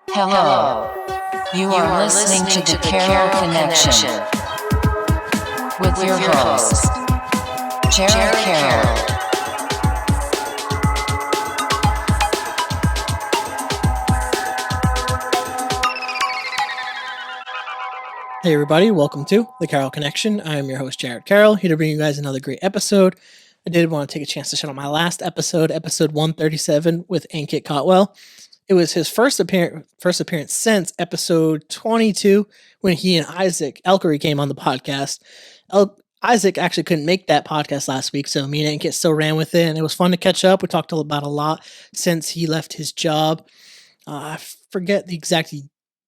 Hello. You are listening to the Carroll Connection with your host, Jared Carroll. Hey everybody, welcome to the Carroll Connection. I am your host, Jared Carroll, here to bring you guys another great episode. I did want to take a chance to shout out my last episode 137 with Ankit Cotwell. It was his first appearance since episode 22 when he and Isaac Elkery came on the podcast. Isaac actually couldn't make that podcast last week, so me and Ankit still ran with it, and it was fun to catch up. We talked about a lot since he left his job. I forget the exact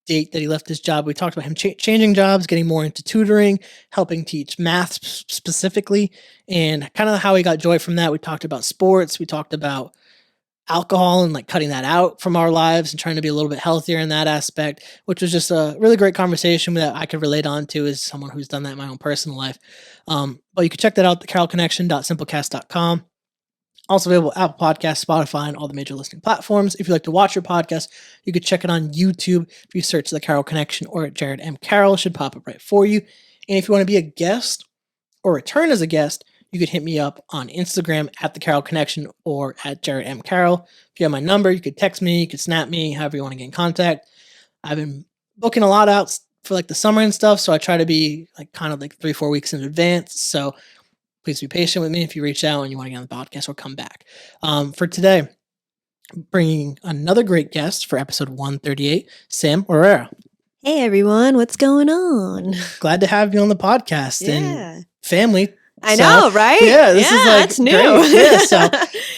date that he left his job. We talked about him changing jobs, getting more into tutoring, helping teach math specifically, and kind of how he got joy from that. We talked about sports. We talked about alcohol and like cutting that out from our lives and trying to be a little bit healthier in that aspect, which was just a really great conversation that I could relate on to as someone who's done that in my own personal life. But you can check that out at carrollconnection.simplecast.com. Also available at Apple Podcasts, Spotify, and all the major listening platforms. If you like to watch your podcast, you could check it on YouTube. If you search the Carroll Connection or Jared M. Carroll, it should pop up right for you. And if you want to be a guest or return as a guest, you could hit me up on Instagram at the Carroll Connection or at Jared M. Carroll. If you have my number, you could text me, you could snap me, however you want to get in contact. I've been booking a lot out for like the summer and stuff, so I try to be like kind of like 3-4 weeks in advance. So please be patient with me if you reach out and you want to get on the podcast or come back. For today, I'm bringing another great guest for episode 138, Sam Moreira. Hey everyone, what's going on? Glad to have you on the podcast and family. I know, right? Yeah, this is like that's new. Great. Yeah, so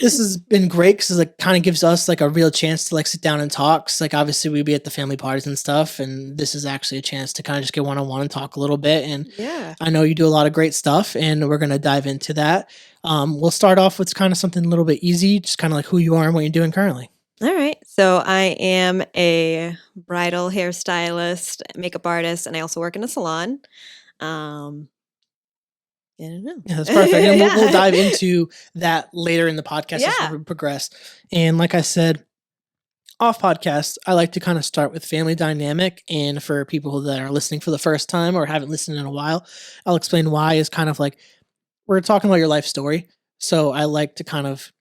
this has been great because it kind of gives us like a real chance to like sit down and talk. So, like obviously we'd be at the family parties and stuff, and this is actually a chance to kind of just get one-on-one and talk a little bit. And I know you do a lot of great stuff, and we're gonna dive into that. We'll start off with kind of something a little bit easy, just kind of like who you are and what you're doing currently. All right. So I am a bridal hairstylist, makeup artist, and I also work in a salon. I don't know. Yeah, that's perfect. And we'll dive into that later in the podcast as we progress. And like I said, off podcast, I like to kind of start with family dynamic. And for people that are listening for the first time or haven't listened in a while, I'll explain why is kind of like, we're talking about your life story. So I like to kind of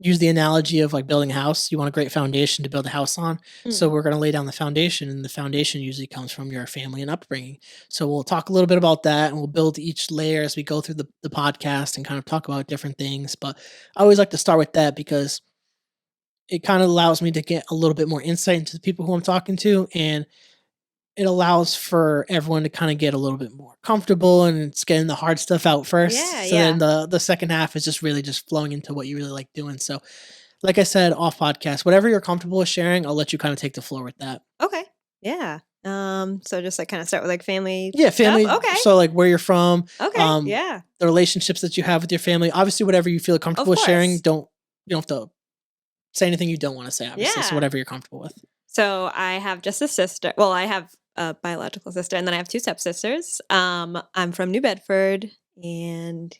use the analogy of like building a house. You want a great foundation to build a house on. So we're going to lay down the foundation, and the foundation usually comes from your family and upbringing. So we'll talk a little bit about that, and we'll build each layer as we go through the podcast and kind of talk about different things. But I always like to start with that because it kind of allows me to get a little bit more insight into the people who I'm talking to, and it allows for everyone to kind of get a little bit more comfortable, and it's getting the hard stuff out first. Then the second half is just really just flowing into what you really like doing. So like I said, off podcast, whatever you're comfortable with sharing, I'll let you kind of take the floor with that. Okay. Yeah. So just like kind of start with like family. Yeah. Family. Stuff? Okay. So like where you're from. Okay. The relationships that you have with your family, obviously whatever you feel comfortable with sharing, you don't have to say anything you don't want to say, obviously. So whatever you're comfortable with. So I have just a sister. Well, I have a biological sister, and then I have 2 stepsisters. I'm from New Bedford, and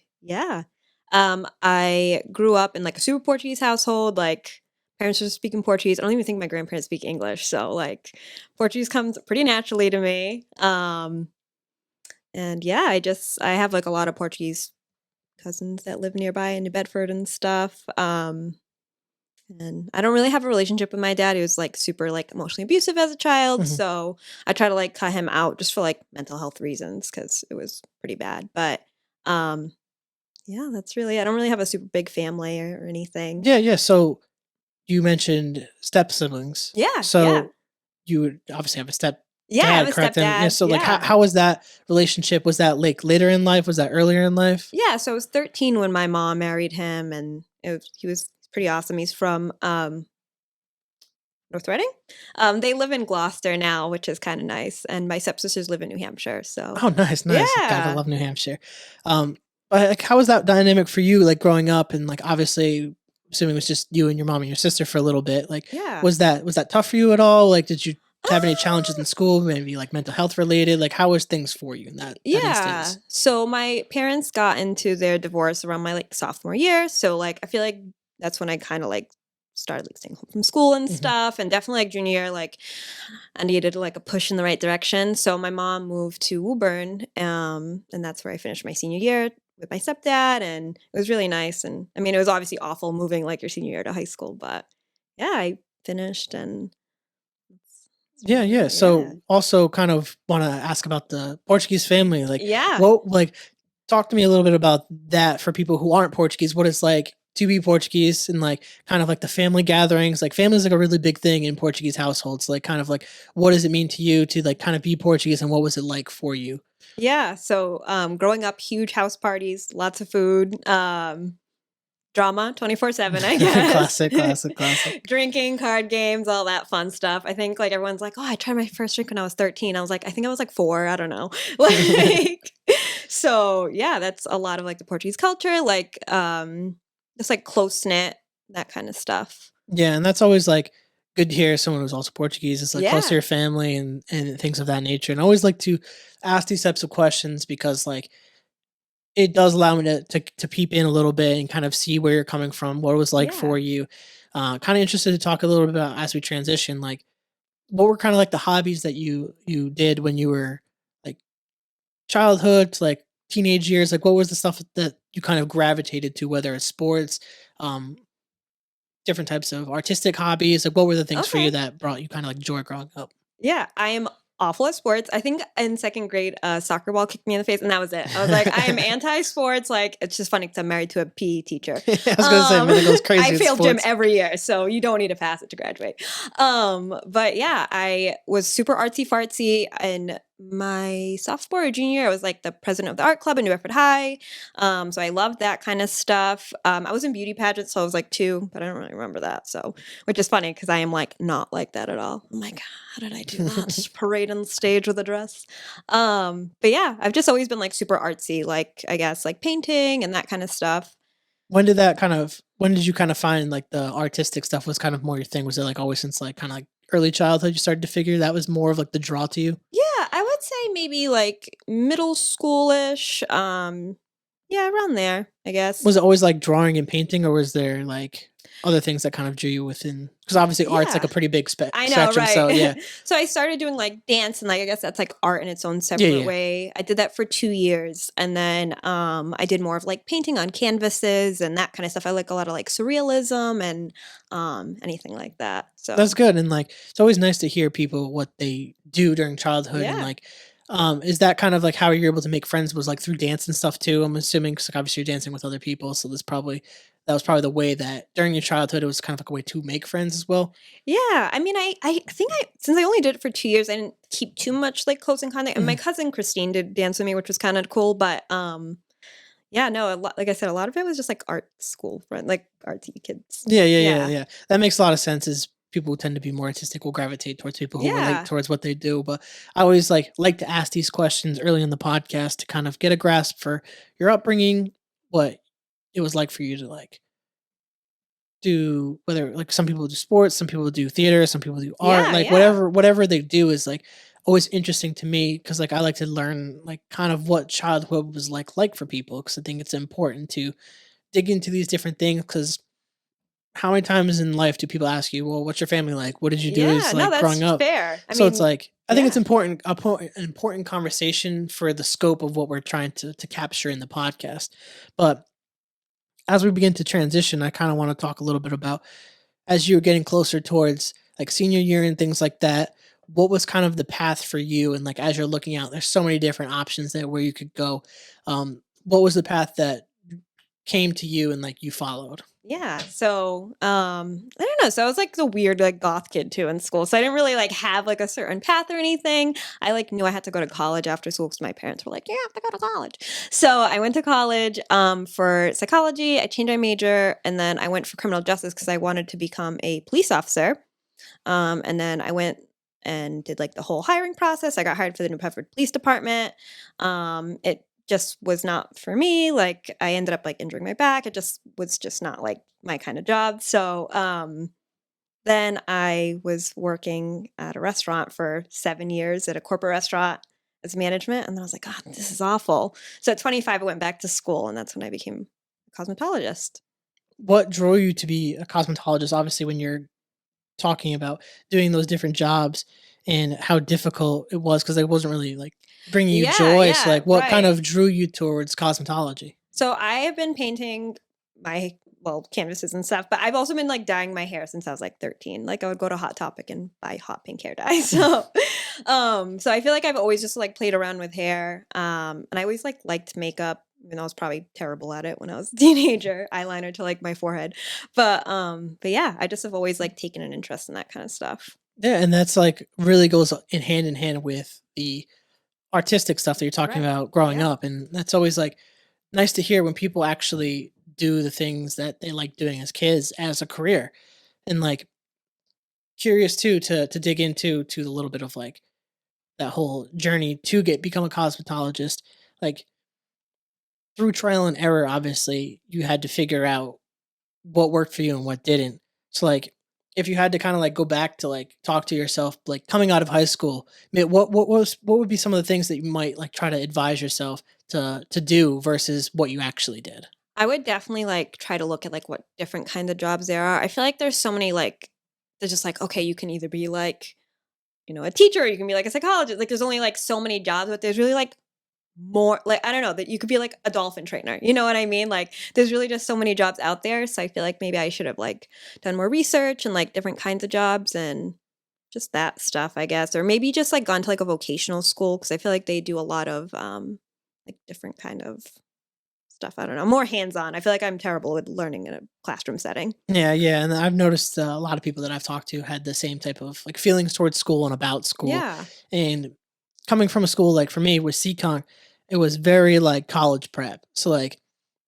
I grew up in like a super Portuguese household. Like parents were speaking Portuguese. I don't even think my grandparents speak English, so like Portuguese comes pretty naturally to me. And I have like a lot of Portuguese cousins that live nearby in New Bedford and stuff. And I don't really have a relationship with my dad. He was like super like emotionally abusive as a child. So I try to like cut him out just for like mental health reasons because it was pretty bad. But that's really, I don't really have a super big family or anything. Yeah. So you mentioned step siblings. Yeah. So you would obviously have a step. Yeah, I have a correct? stepdad. Yeah, so like how was that relationship? Was that like later in life? Was that earlier in life? Yeah, so I was 13 when my mom married him, and he was pretty awesome. He's from North Reading. They live in Gloucester now, which is kind of nice. And my stepsisters live in New Hampshire. So nice. Yeah. God, I love New Hampshire. But like, how was that dynamic for you? Like growing up, and like obviously, assuming it was just you and your mom and your sister for a little bit. Like, was that tough for you at all? Like, did you have any challenges in school, maybe like mental health related? Like, how was things for you in that instance? So my parents got into their divorce around my like sophomore year. So like I feel like that's when I kind of like started like staying home from school and Mhm. stuff. And definitely like junior year, like I needed like a push in the right direction. So my mom moved to Woburn, and that's where I finished my senior year with my stepdad, and it was really nice. And I mean, it was obviously awful moving like your senior year to high school, but yeah, I finished and that's Yeah, really yeah. it. Yeah. So also kind of want to ask about the Portuguese family. Like, Yeah. like, talk to me a little bit about that for people who aren't Portuguese. What it's like to be Portuguese and like kind of like the family gatherings. Like, family is like a really big thing in Portuguese households. Like, kind of like, what does it mean to you to like kind of be Portuguese, and what was it like for you? Yeah. So growing up, huge house parties, lots of food. Drama 24/7, I guess. Classic, classic, classic. Drinking, card games, all that fun stuff. I think like everyone's like, "Oh, I tried my first drink when I was 13." I was like, "I think I was like 4, I don't know." Like so, yeah, that's a lot of like the Portuguese culture, like just like close-knit, that kind of stuff. Yeah, and that's always like good to hear someone who's also Portuguese is like close to Yeah. your family and things of that nature. And I always like to ask these types of questions because like it does allow me to peep in a little bit and kind of see where you're coming from, what it was like Yeah. for you. Kind of interested to talk a little bit about as we transition, like what were kind of like the hobbies that you did when you were like childhood to like teenage years? Like what was the stuff that you kind of gravitated to, whether it's sports, um, different types of artistic hobbies? Like what were the things for you Okay. that brought you kind of like joy growing up? Yeah, I am awful at sports. I think in second grade, a soccer ball kicked me in the face, and that was it. I was like, I am anti-sports. Like, it's just funny because I'm married to a PE teacher. I was gonna say, man, it goes crazy I with failed gym sports. every year, so you don't need to pass it to graduate. But yeah, I was super artsy fartsy, and my sophomore or junior year, I was like the president of the art club in New Bedford High. So I loved that kind of stuff. I was in beauty pageants, so I was like 2, but I don't really remember that. So, which is funny because I am like not like that at all. I'm like, how did I do that? Parade on stage with a dress. But yeah, I've just always been like super artsy, like I guess like painting and that kind of stuff. When did you kind of find like the artistic stuff was kind of more your thing? Was it like always since like kind of like early childhood you started to figure that was more of like the draw to you? Yeah, I would say maybe like middle schoolish. Yeah, around there, I guess. Was it always like drawing and painting, or was there like other things that kind of drew you within? Because obviously art's like Yeah. a pretty big I know, spectrum. So yeah, right? So I started doing like dance, and like I guess that's like art in its own yeah, separate yeah. way. I did that for 2 years, and then I did more of like painting on canvases and that kind of stuff. I like a lot of like surrealism and anything like that. That's So good, and, like, it's always nice to hear people what they do during childhood and, yeah. like, is that kind of, like, how you're able to make friends was, like, through dance and stuff too, I'm assuming? Because like, obviously you're dancing with other people, so that was probably the way that during your childhood, it was kind of like a way to make friends as well? Yeah, I mean, I think since I only did it for 2 years, I didn't keep too much like close in contact. And my Mhm. cousin Christine did dance with me, which was kind of cool. But yeah, no, like I said, a lot of it was just like art school friend, like artsy kids. Yeah, yeah, yeah, Yeah, yeah. That makes a lot of sense, is people who tend to be more artistic will gravitate towards people who relate yeah, towards what they do, but I always, like to ask these questions early in the podcast to kind of get a grasp for your upbringing, what it was like for you to, like, do whether like some people do sports, some people do theater, some people do art, yeah, like yeah, whatever they do is like always interesting to me because like I like to learn like kind of what childhood was like for people because I think it's important to dig into these different things because how many times in life do people ask you, well, what's your family like? What did you do yeah. as No, like that's growing up? fair. I So it's mean, like I think it's yeah, important an important conversation for the scope of what we're trying to capture in the podcast. But as we begin to transition, I kind of want to talk a little bit about as you were getting closer towards like senior year and things like that, what was kind of the path for you? And like as you're looking out, there's so many different options there where you could go. What was the path that came to you and like you followed? yeah. So I don't know. So I was like the weird like goth kid too in school. So I didn't really like have like a certain path or anything. I like knew I had to go to college after school because my parents were like, you have to go to college. So I went to college for psychology. I changed my major, and then I went for criminal justice because I wanted to become a police officer. And then I went and did like the whole hiring process. I got hired for the New Bedford Police Department. It just was not for me. Like I ended up like injuring my back. It just was just not like my kind of job. So then I was working at a restaurant for 7 years at a corporate restaurant as management. And then I was like, God, this is awful. So at 25, I went back to school, and that's when I became a cosmetologist. what drew you to be a cosmetologist? Obviously, when you're talking about doing those different jobs and how difficult it was because it wasn't really like bringing you Yeah, joy. So, yeah, like, what kind right. of drew you towards cosmetology? So I have been painting my canvases and stuff, but I've also been like dyeing my hair since I was like 13. Like I would go to Hot Topic and buy hot pink hair dye. So I feel like I've always just like played around with hair. And I always like liked makeup, even though I was probably terrible at it when I was a teenager, eyeliner to like my forehead. But yeah, I just have always like taken an interest in that kind of stuff. Yeah, and that's like really goes in hand with the artistic stuff that you're talking Right. about growing Yeah. up, and that's always like nice to hear when people actually do the things that they like doing as kids as a career, and like curious too to dig into to a little bit of like that whole journey to get become a cosmetologist, like through trial and error. Obviously, you had to figure out what worked for you and what didn't. So like if you had to kind of like go back to like talk to yourself like coming out of high school, what would be some of the things that you might like try to advise yourself to do versus what you actually did? I would definitely like try to look at like what different kinds of jobs there are. I feel like there's so many like they're just like, okay, you can either be like, a teacher, or you can be like a psychologist. Like there's only like so many jobs, but there's really like more like I don't know, that you could be like a dolphin trainer. You know what I mean? Like there's really just so many jobs out there. So I feel like maybe I should have like done more research and like different kinds of jobs and just that stuff, I guess. Or maybe just like gone to like a vocational school because I feel like they do a lot of like different kind of stuff. I don't know, more hands-on. I feel like I'm terrible with learning in a classroom setting. Yeah, yeah, and I've noticed a lot of people that I've talked to had the same type of like feelings towards school and about school. Yeah. And coming from a school like for me with CCon, it was very like college prep. So like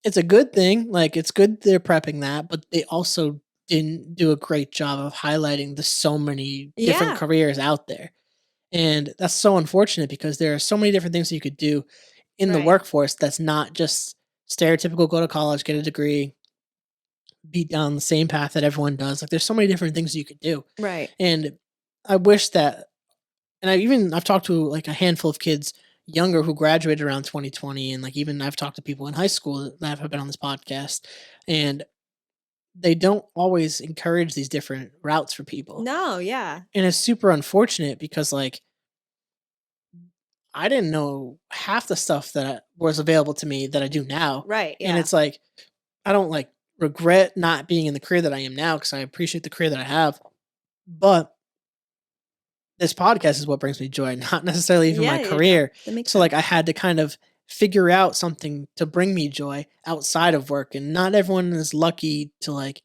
it's a good thing. Like it's good they're prepping that, but they also didn't do a great job of highlighting the so many different Yeah. careers out there. And that's so unfortunate because there are so many different things that you could do in the Right. workforce that's not just stereotypical go to college, get a degree, be down the same path that everyone does. Like there's so many different things you could do. Right. And I wish that and I've talked to like a handful of kids younger who graduated around 2020, and like even I've talked to people in high school that have been on this podcast, and they don't always encourage these different routes for people. No, yeah. And it's super unfortunate because like I didn't know half the stuff that was available to me that I do now. Right. And Yeah. it's like I don't like regret not being in the career that I am now because I appreciate the career that I have. But this podcast is what brings me joy, not necessarily even Yeah, my yeah, no, career. that makes So like I sense. had to kind of figure out something to bring me joy outside of work, and not everyone is lucky to like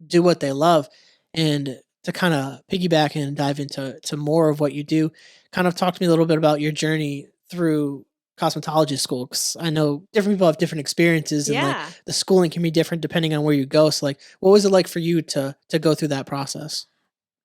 do what they love. And to kind of piggyback and dive into more of what you do, kind of talk to me a little bit about your journey through cosmetology school, because I know different people have different experiences and like Yeah. the schooling can be different depending on where you go. So like what was it like for you to go through that process?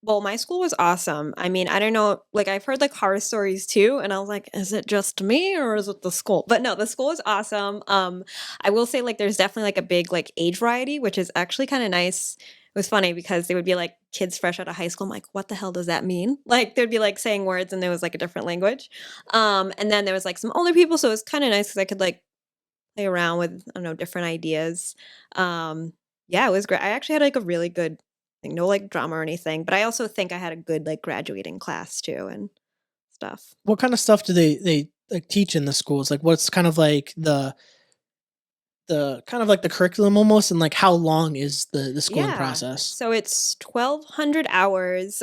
Well, my school was awesome. I mean, I don't know, like I've heard like horror stories too, and I was like, is it just me or is it the school? But no, the school is awesome. I will say like there's definitely like a big like age variety, which is actually kind of nice. It was funny because they would be like kids fresh out of high school. I'm like, what the hell does that mean? Like they'd be like saying words and there was like a different language. And then there was like some older people, so it was kind of nice because I could like play around with, I don't know, different ideas. Um, yeah, it was great. I actually had like a really good thing, no like drama or anything, but I also think I had a good like graduating class too and stuff. What kind of stuff do they like teach in the schools? Like what's kind of like the kind of like the curriculum almost, and like how long is the schooling Yeah. process? So it's 1,200 hours.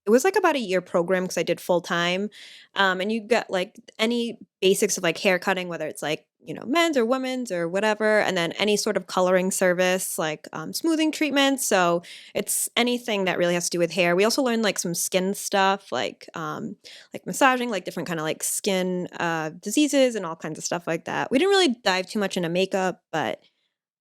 It was like about a year program because I did full time. And you got like any basics of like hair cutting, whether it's like, men's or women's or whatever. And then any sort of coloring service, like smoothing treatments. So it's anything that really has to do with hair. We also learned like some skin stuff, like massaging, like different kind of like skin diseases and all kinds of stuff like that. We didn't really dive too much into makeup, but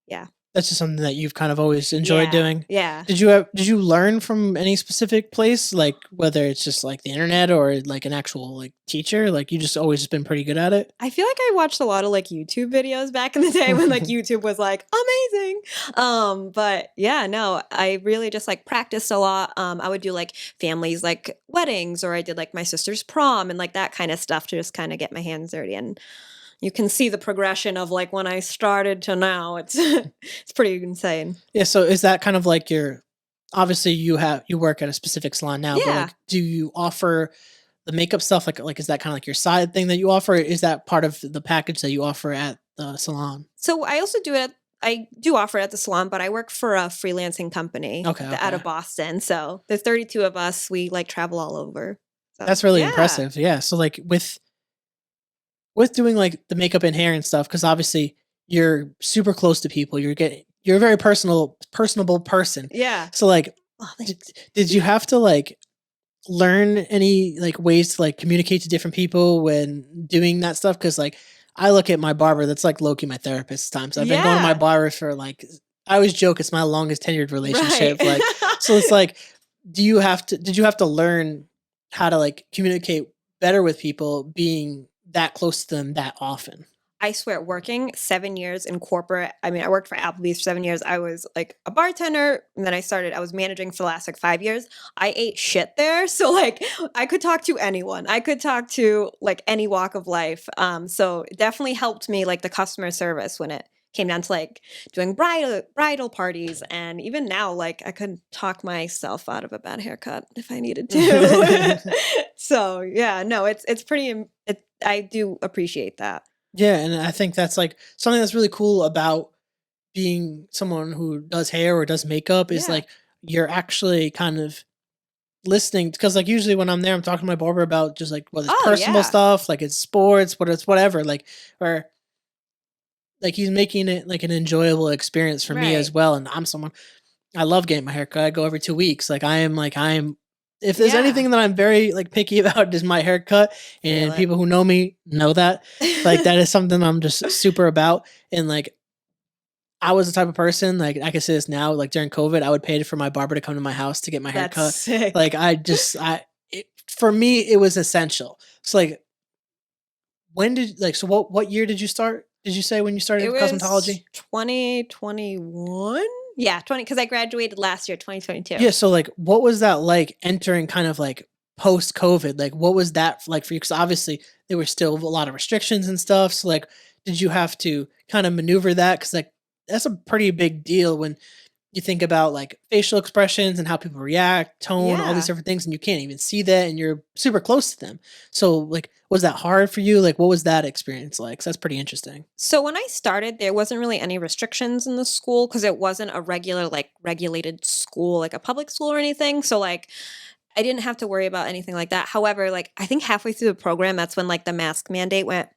yeah. That's just something that you've kind of always enjoyed Yeah. doing. Yeah. Did you learn from any specific place, like whether it's just like the internet or like an actual like teacher? Like you just always been pretty good at it? I feel like I watched a lot of like YouTube videos back in the day when like YouTube was like amazing. But yeah, no, I really just like practiced a lot. I would do like families like weddings, or I did like my sister's prom and like that kind of stuff to just kind of get my hands dirty and you can see the progression of like when I started to now. It's it's pretty insane. Yeah. So is that kind of like obviously you work at a specific salon now, but Yeah. like, do you offer the makeup stuff? Like, is that kind of like your side thing that you offer? Is that part of the package that you offer at the salon? So I also do it. I do offer it at the salon, but I work for a freelancing company Okay. out of Boston. So there's 32 of us. We like travel all over. So, That's really yeah. impressive. Yeah. So like with doing like the makeup and hair and stuff, because obviously you're super close to people. You're a very personable person. Yeah. So like, Oh, did you have to like learn any like ways to like communicate to different people when doing that stuff? Because like I look at my barber, that's like low-key my therapist times. I've been going to my Yeah. barber for like, I always joke it's my longest tenured relationship. Right. Like, so it's like, did you have to learn how to like communicate better with people being that close to them that often? I swear, working 7 years in corporate, I mean, I worked for Applebee's for 7 years. I was like a bartender, and then I was managing for the last like 5 years. I ate shit there. So like I could talk to anyone. I could talk to like any walk of life. So it definitely helped me like the customer service when it came down to like doing bridal parties. And even now, like I could talk myself out of a bad haircut if I needed to. So yeah, no, it's pretty, I do appreciate that. Yeah, and I think that's like something that's really cool about being someone who does hair or does makeup is Yeah. like you're actually kind of listening, because like usually when I'm there, I'm talking to my barber about just like whether it's Oh, personal yeah. stuff, like it's sports, but it's whatever, like, or like he's making it like an enjoyable experience for me as Right. well. And I'm someone, I love getting my haircut. I go every 2 weeks. Like if there's Yeah. anything that I'm very like picky about is my haircut, Feel and it. people who know me know that. Like that is something I'm just super about. And like I was the type of person, like I can say this now, like during COVID, I would pay for my barber to come to my house to get my That's haircut. sick. Like for me, it was essential. So like, so what year did you start? Did you say when you started It was cosmetology? 2021? Yeah, 20 because I graduated last year, 2022. Yeah. So like, what was that like entering kind of like post COVID? Like, what was that like for you? Because obviously there were still a lot of restrictions and stuff. So like, did you have to kind of maneuver that? Because like, that's a pretty big deal when you think about like facial expressions and how people react, tone, all these Yeah. different things, and you can't even see that, and you're super close to them. So like, was that hard for you? Like, what was that experience like? 'Cause that's pretty interesting. So when I started, there wasn't really any restrictions in the school because it wasn't a regular, like regulated school, like a public school or anything. So like I didn't have to worry about anything like that. However, like I think halfway through the program, that's when like the mask mandate went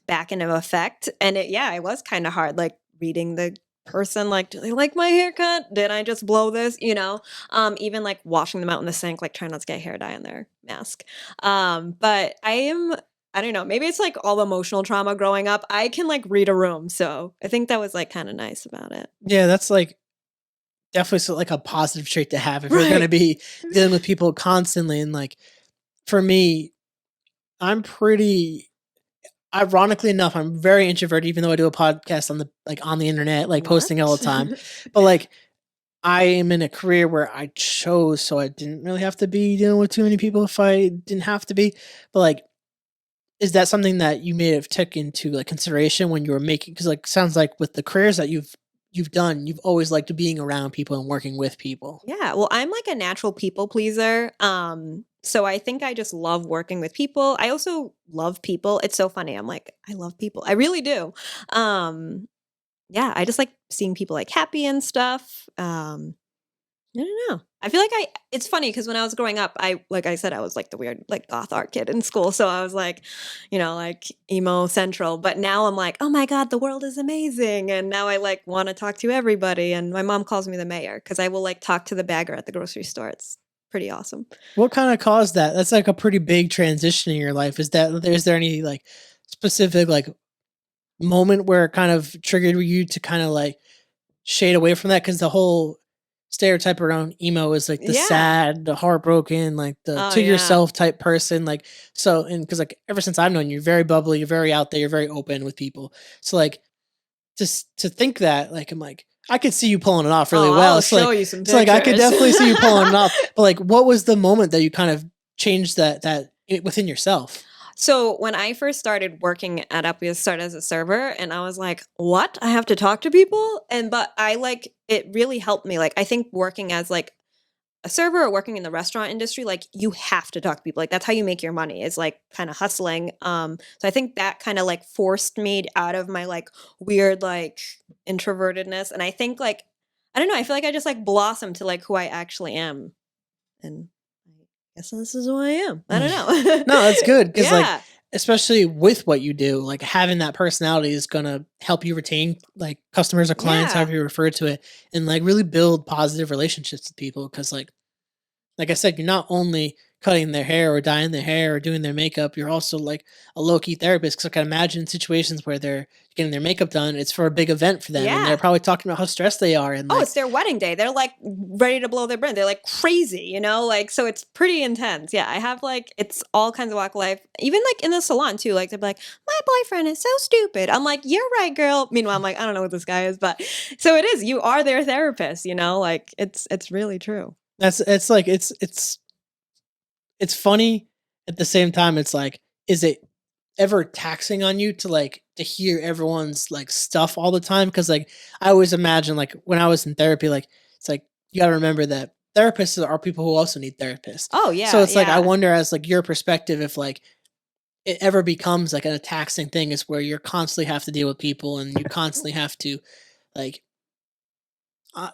back into effect. And it was kind of hard, like reading the person, like, do they like my haircut? Did I just blow this? Even like washing them out in the sink, like trying not to get hair dye in their mask. But I don't know, maybe it's like all the emotional trauma growing up. I can like read a room. So I think that was like kind of nice about it. Yeah, that's like definitely like a positive trait to have if you're going to Right. be dealing with people constantly. And like for me, I'm pretty ironically enough, I'm very introverted, even though I do a podcast on the internet, like posting all the time. What? But like I am in a career where I chose, so I didn't really have to be dealing with too many people if I didn't have to be. But like, is that something that you may have took into like consideration when you were making? Because like, sounds like with the careers that you've done, you've always liked being around people and working with people. Yeah, well, I'm like a natural people pleaser. So I think I just love working with people. I also love people. It's so funny. I'm like, I love people. I really do. Yeah, I just like seeing people like happy and stuff. I don't know. I feel like it's funny because when I was growing up, like I said, I was like the weird, like goth art kid in school. So I was like, like emo central. But now I'm like, oh my God, the world is amazing. And now I like want to talk to everybody. And my mom calls me the mayor because I will like talk to the bagger at the grocery store. It's pretty awesome. What kind of caused that? That's like a pretty big transition in your life. Is there any like specific like moment where it kind of triggered you to kind of like shade away from that? Because the whole stereotype around emo is like the Yeah. sad, the heartbroken, like the Oh, to yeah. yourself type person. Like, so, and because like ever since I've known you, you're very bubbly, you're very out there, you're very open with people. So like, just to think that, like, I'm like, I could see you pulling it off really Oh, well. I'll So show like, you some it's like I could pictures. definitely see you pulling it off. But like, what was the moment that you kind of changed that within yourself? So when I first started working at Uppy, I started as a server, and I was like, "What? I have to talk to people?" But I like it really helped me. Like I think working as like a server or working in the restaurant industry, like you have to talk to people. Like that's how you make your money. Is like kind of hustling. So I think that kind of like forced me out of my like weird like introvertedness, and I think like I don't know. I feel like I just like blossomed to like who I actually am, and I guess this is who I am. I don't know. No, that's good because like Yeah. especially with what you do, like having that personality is gonna help you retain like customers or clients, Yeah. however you refer to it, and like really build positive relationships with people. Because like I said, you're not only cutting their hair or dyeing their hair or doing their makeup, you're also like a low key therapist. Because I can imagine situations where they're getting their makeup done, it's for a big event for them, and they're Yeah. probably talking about how stressed they are and Oh, like it's their wedding day. They're like ready to blow their brain. They're like crazy, you know? Like, so it's pretty intense. Yeah. I have like, it's all kinds of walk of life. Even like in the salon too. Like, they're like, my boyfriend is so stupid. I'm like, you're right, girl. Meanwhile, I'm like, I don't know what this guy is, but so it is. You are their therapist, you know? Like, it's really true. that's it's like it's funny at the same time. It's like, is it ever taxing on you to like to hear everyone's like stuff all the time? Because like I always imagine like when I was in therapy, like it's like you got to remember that therapists are people who also need therapists. Oh, So yeah. it's like I Yeah. wonder as like your perspective if like it ever becomes like a taxing thing is where you're constantly have to deal with people and you constantly have to like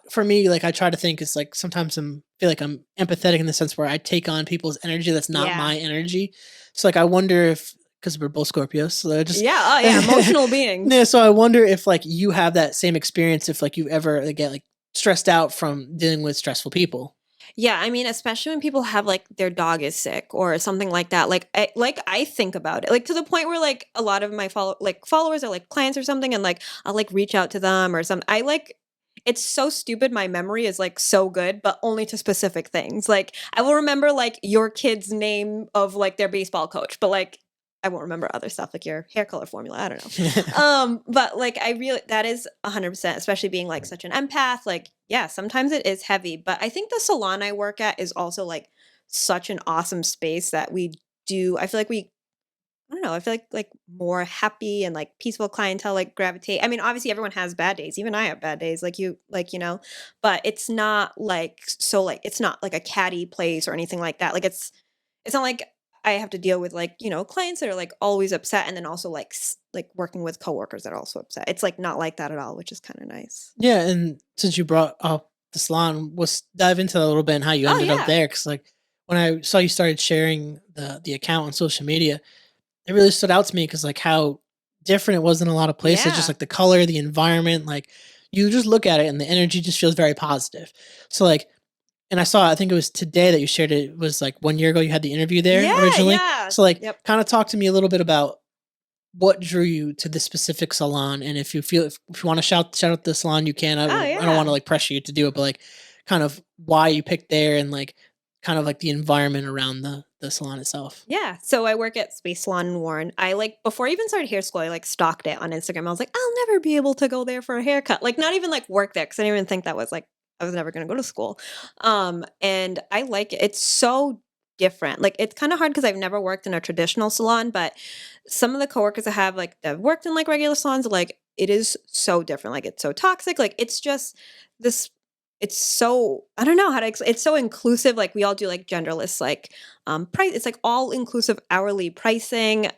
for me, like I try to think it's like sometimes feel like I'm empathetic in the sense where I take on people's energy that's not Yeah. my energy. So like I wonder if because we're both Scorpios, so I just Yeah. Oh, yeah. Emotional beings. yeah. So I wonder if like you have that same experience if like you ever like, get like stressed out from dealing with stressful people. Yeah, I mean, especially when people have like their dog is sick or something like that. Like I think about it, like to the point where like a lot of my followers are like clients or something, and like I'll like reach out to them or something. I like it's so stupid. My memory is like so good, but only to specific things. Like I will remember like your kid's name of like their baseball coach, but like I won't remember other stuff like your hair color formula. I don't know. But like I really that is 100%, especially being like such an empath. Like, yeah, sometimes it is heavy, but I think the salon I work at is also like such an awesome space that we do. I feel like we I don't know, I feel like more happy and like peaceful clientele like gravitate. I mean, obviously everyone has bad days. Even I have bad days, like you know, but it's not like so like it's not like a catty place or anything like that. Like it's not like I have to deal with like, you know, clients that are like always upset and then also like like working with coworkers that are also upset. It's like not like that at all, which is kind of nice. Yeah, and since you brought up the salon, let's dive into that a little bit and how you Oh ended up yeah. there. Because like when I saw you started sharing the account on social media, it really stood out to me because like how different it was in a lot of places. Just Yeah. like the color, the environment, like you just look at it and the energy just feels very positive. So like, and I saw, I think it was today that you shared it. It was like 1 year ago you had the interview there Yeah, originally. yeah. So like, Yep. kind of talk to me a little bit about what drew you to this specific salon, and if you feel if you want to shout out the salon, you can. Oh I don't want yeah. to like pressure you to do it, but like kind of why you picked there and like kind of like the environment around the salon itself. Yeah. So I work at Space Salon in Warren. I like before I even started hair school, I like stalked it on Instagram. I was like, I'll never be able to go there for a haircut. Like not even like work there because I didn't even think that was like I was never gonna go to school. And I like it. It's so different. Like it's kind of hard because I've never worked in a traditional salon, but some of the coworkers I have like that have worked in like regular salons, like it is so different. Like it's so toxic. Like it's just this it's so I don't know how to it's so inclusive. Like we all do like genderless like price. It's like all inclusive hourly pricing.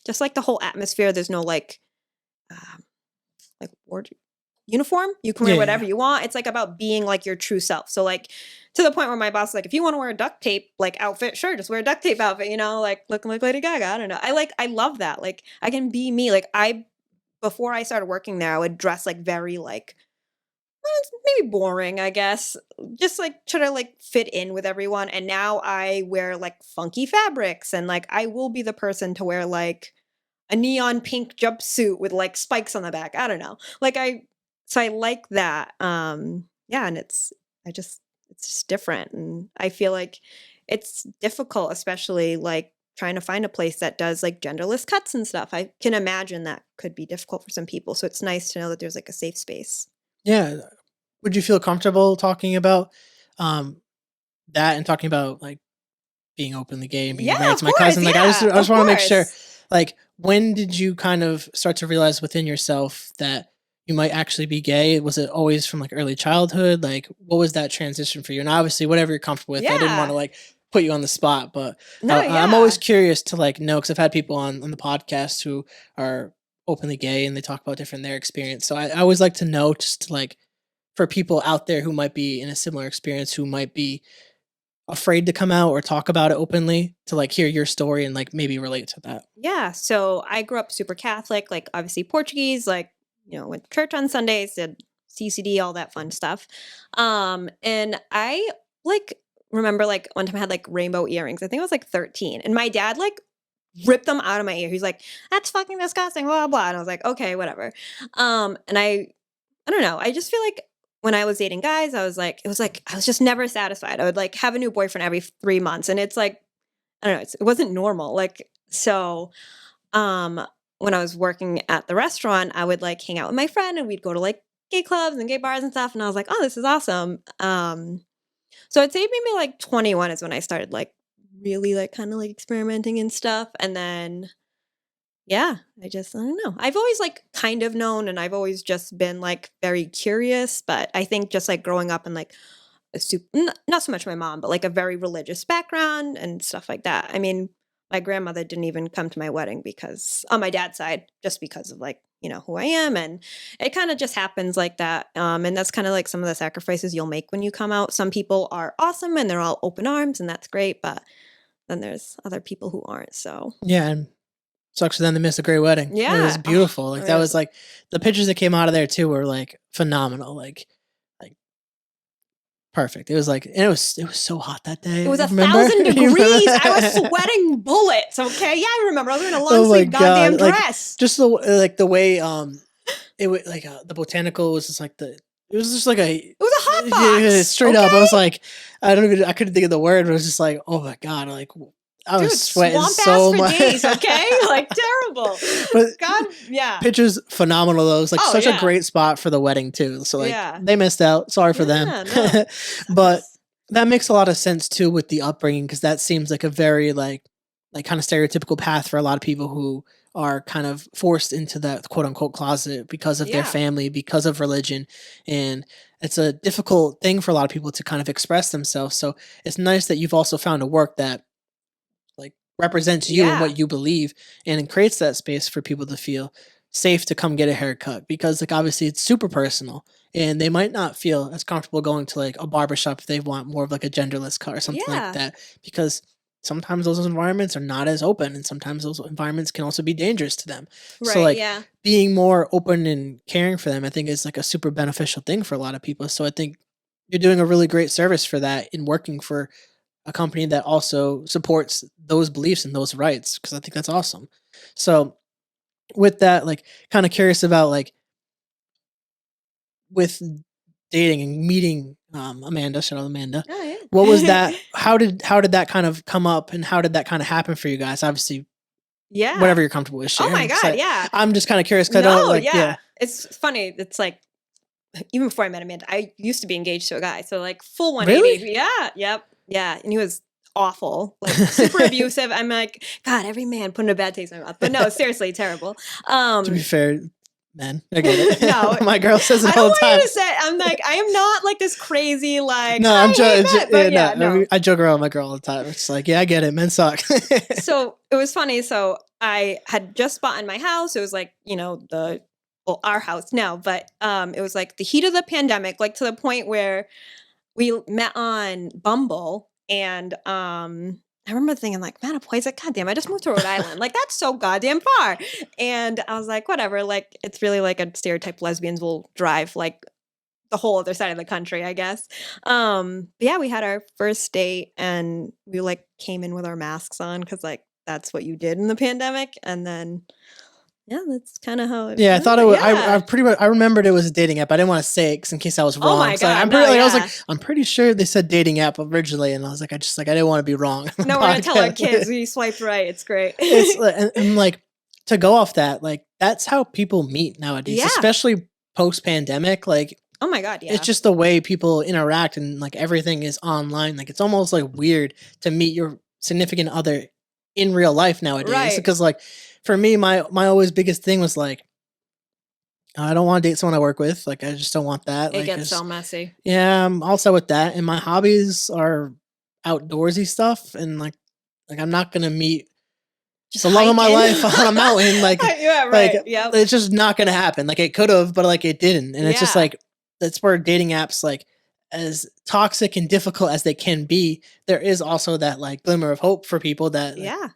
Just like the whole atmosphere. There's no um, like ward uniform. You can wear Yeah, yeah. whatever you want. It's like about being like your true self. So like to the point where my boss is like, if you want to wear a duct tape like outfit, sure, just wear a duct tape outfit. You know, like looking like Lady Gaga. I don't know. I love that. Like I can be me. Like I before I started working there, I would dress like very like maybe boring, I guess. Just like try to like fit in with everyone. And now I wear like funky fabrics and like I will be the person to wear like a neon pink jumpsuit with like spikes on the back. I don't know. So I like that. Yeah, and it's just different. And I feel like it's difficult, especially like trying to find a place that does like genderless cuts and stuff. I can imagine that could be difficult for some people. So it's nice to know that there's like a safe space. Yeah. Would you feel comfortable talking about um that and talking about like being openly gay and being Yeah, married of to my course, cousin. Like I just of want to make sure, course. like, when did you kind of start to realize within yourself that you might actually be gay? Was it always from like early childhood? Like, what was that transition for you? And obviously, whatever you're comfortable with. I didn't want to Yeah. like put you on the spot, but No, I'm always yeah. curious to like know, because I've had people on the podcast who are openly gay and they talk about different their experience. So I always like to know, just to like, for people out there who might be in a similar experience, who might be afraid to come out or talk about it openly, to like hear your story and like maybe relate to that. Yeah. So I grew up super Catholic, like obviously Portuguese, like, went to church on Sundays, did CCD, all that fun stuff. And I like remember like one time I had like rainbow earrings. I think I was like 13. And my dad like ripped them out of my ear. He's like, that's fucking disgusting, blah, blah. And I was like, okay, whatever. And I don't know. I just feel like when I was dating guys, I was like, it was like I was just never satisfied. I would like have a new boyfriend every 3 months. And it's like, I don't know, it wasn't normal. Like, so um when I was working at the restaurant, I would like hang out with my friend and we'd go to like gay clubs and gay bars and stuff. And I was like, oh, this is awesome. So I'd say maybe like 21 is when I started like really like kind of like experimenting and stuff. And then yeah, I don't know. I've always like kind of known and I've always just been like very curious, but I think just like growing up in like not so much my mom, but like a very religious background and stuff like that. I mean, my grandmother didn't even come to my wedding because on my dad's side, just because of like, who I am. And it kind of just happens like that. And that's kind of like some of the sacrifices you'll make when you come out. Some people are awesome and they're all open arms and that's great. But then there's other people who aren't. So Yeah, and sucks for them to miss a great wedding. It was yeah. beautiful. Like It that was was- like the pictures that came out of there too were like phenomenal. Like perfect. It was like, and it was so hot that day. It was Remember? 1,000 You remember degrees. I that? was sweating bullets. Okay, yeah, I remember. I was wearing a long Oh my sleeve goddamn God, like, dress. just the way it was like the botanical was just like it was just like It was a hot box. yeah, straight up. I was like, I couldn't think of the word, but it was just like, oh my God, like I was Dude, sweating swamp so ass for much. days, okay? Like terrible. But God, yeah. pictures phenomenal though. It was like Oh, such a yeah. great spot for the wedding too. So like Yeah. they missed out. Sorry for them. Yeah, no. But that makes a lot of sense too with the upbringing, because that seems like a very like kind of stereotypical path for a lot of people who are kind of forced into that quote unquote closet because of their Yeah. family, because of religion. And it's a difficult thing for a lot of people to kind of express themselves. So it's nice that you've also found a work that like represents you and Yeah. what you believe, and it creates that space for people to feel safe to come get a haircut, because like obviously it's super personal and they might not feel as comfortable going to like a barbershop if they want more of like a genderless cut or something Yeah. like that, because sometimes those environments are not as open and sometimes those environments can also be dangerous to them. Right, So like yeah. being more open and caring for them, I think is like a super beneficial thing for a lot of people. So I think you're doing a really great service for that in working for a company that also supports those beliefs and those rights, because I think that's awesome. So with that, like kind of curious about like with dating and meeting Amanda, shout out Amanda. Oh, yeah. What was that? How did that kind of come up and how did that kind of happen for you guys? Obviously, Yeah. whatever you're comfortable with Oh sharing. my 'cause God, yeah. I'm just kind of curious because I No, don't like yeah. It's funny. It's like even before I met Amanda, I used to be engaged to a guy. So like full 180. Really? Yeah. Yep. Yeah. And he was awful, like super abusive. I'm like, God, every man putting a bad taste in my mouth. But no, seriously, terrible. To be fair, man, I get it. No, My girl says I it don't all the want time. you to say. I'm like, I am not like this crazy like. No, I I'm hate joking. men, but yeah, no. I joke around with my girl all the time. It's like, yeah, I get it. Men suck. So it was funny. So I had just bought in my house. It was like, our house now, but it was like the heat of the pandemic, like to the point where we met on Bumble, and I remember thinking like, man, I was like, God damn, I just moved to Rhode Island. Like that's so goddamn far. And I was like, whatever, like it's really like a stereotype lesbians will drive like the whole other side of the country, I guess. But yeah, we had our first date and we like came in with our masks on because like that's what you did in the pandemic. And then yeah, that's kind of how it Yeah, I went. thought it was. Yeah. I pretty much. I remembered it was a dating app. I didn't want to say it 'cause in case I was wrong. Oh my So, like, God, I'm pretty. no, Like, I was yeah. like, I'm pretty sure they said dating app originally, and I was like, I didn't want to be wrong. on the No, we're gonna tell our podcast. kids we swiped right. It's great. It's and like to go off that, like that's how people meet nowadays, Yeah. especially post pandemic. Like Oh my God, yeah. it's just the way people interact, and like everything is online. Like it's almost like weird to meet your significant other in real life nowadays. Right. Because like for me, my always biggest thing was like, I don't want to date someone I work with. Like I just don't want that. It Like gets so messy. yeah, I'm also with that. And my hobbies are outdoorsy stuff, and like I'm not gonna meet Just the love of my hiking. life on a mountain. Like Yeah, like right. Yep. it's just not gonna happen. Like it could have, but like it didn't. And it's just Yeah. like that's where dating apps, like as toxic and difficult as they can be, there is also that like glimmer of hope for people that like, Yeah.